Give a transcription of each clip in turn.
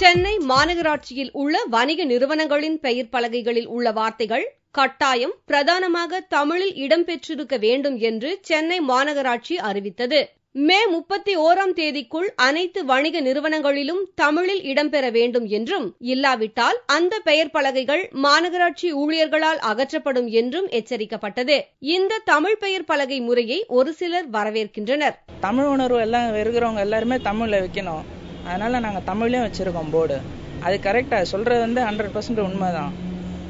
சென்னை மாநகராட்சியில் உள்ள வணிக நிறுவனங்களின் பெயர் பலகைகளில் உள்ள வார்த்தைகள் கட்டாயம் பிரதானமாக தமிழில் இடம்பெற்றிருக்க வேண்டும் என்று சென்னை மாநகராட்சி அறிவித்தது. மே 31ஆம் தேதிக்குள் அனைத்து வணிக நிறுவனங்களிலும் தமிழில் இடம்பெற வேண்டும் என்றும், இல்லாவிட்டால் அந்த பெயர் பலகைகள் மாநகராட்சி ஊழியர்களால் அகற்றப்படும் என்றும் எச்சரிக்கப்பட்டது. இந்த தமிழ் பெயர் பலகை முறையை ஒரு சிலர் வரவேற்கின்றனர். தமிழ் உணர்வு எல்லாம் இருக்கிறவங்க எல்லாருமே தமிழ்ல வைக்கணும். அதனால நாங்கள் தமிழ்லயும் வச்சிருக்கோம் போர்டு. அது கரெக்டா சொல்றது 100% உண்மைதான்.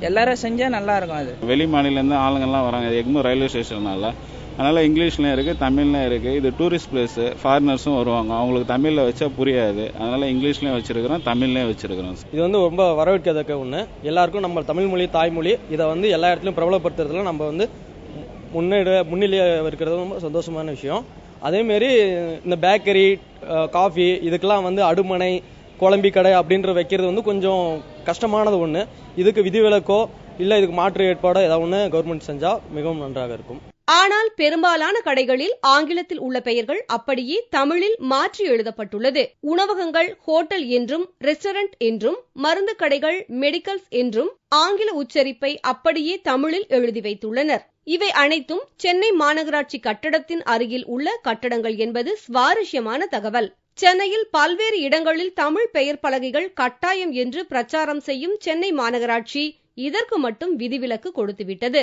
எல்லாரும் செஞ்சா நல்லா இருக்கும். அது வெளி மாநிலேருந்து ஆளுங்கள்லாம் வராங்க. எக்மூர் ரயில்வே ஸ்டேஷனால அதனால இங்கிலீஷ்லயும் இருக்கு, தமிழ்லயும் இருக்கு. இது டூரிஸ்ட் பிளேஸ், ஃபாரினர்ஸும் வருவாங்க. அவங்களுக்கு தமிழ்ல வச்சா புரியாது. அதனால இங்கிலீஷ்லயும் வச்சிருக்கிறோம், தமிழ்லயும் வச்சிருக்கிறோம். இது ரொம்ப வரவேற்கத்தக்க ஒண்ணு. எல்லாருக்கும் நம்ம தமிழ் மொழி தாய்மொழி, இதை எல்லா இடத்துலயும் பிரபலப்படுத்துறதுல நம்ம முன்னிலையா இருக்கிறது ரொம்ப சந்தோஷமான விஷயம். அதே மாதிரி இந்த பேக்கரி, காஃபி இதுக்கெல்லாம் அடுமனை, குழம்பி கடை அப்படின்ற வைக்கிறது கொஞ்சம் கஷ்டமானது ஒண்ணு. இதுக்கு விதிவிலக்கோ இல்ல இதுக்கு மாற்று ஏற்பாடோ ஏதாவது ஒண்ணு கவர்மெண்ட் செஞ்சா மிகவும் நன்றாக இருக்கும். ஆனால் பெரும்பாலான கடைகளில் ஆங்கிலத்தில் உள்ள பெயர்கள் அப்படியே தமிழில் மாற்றி எழுதப்பட்டுள்ளது. உணவகங்கள் ஹோட்டல் என்றும், ரெஸ்டாரண்ட் என்றும், மருந்து கடைகள் மெடிக்கல்ஸ் என்றும் ஆங்கில உச்சரிப்பை அப்படியே தமிழில் எழுதி வைத்துள்ளனர். இவை அனைத்தும் சென்னை மாநகராட்சி கட்டடத்தின் அருகில் உள்ள கட்டடங்கள் என்பது சுவாரஸ்யமான தகவல். சென்னையில் பல்வேறு இடங்களில் தமிழ் பெயர் பலகைகள் கட்டாயம் என்று பிரச்சாரம் செய்யும் சென்னை மாநகராட்சி இதற்கு மட்டும் விதிவிலக்கு கொடுத்துவிட்டது.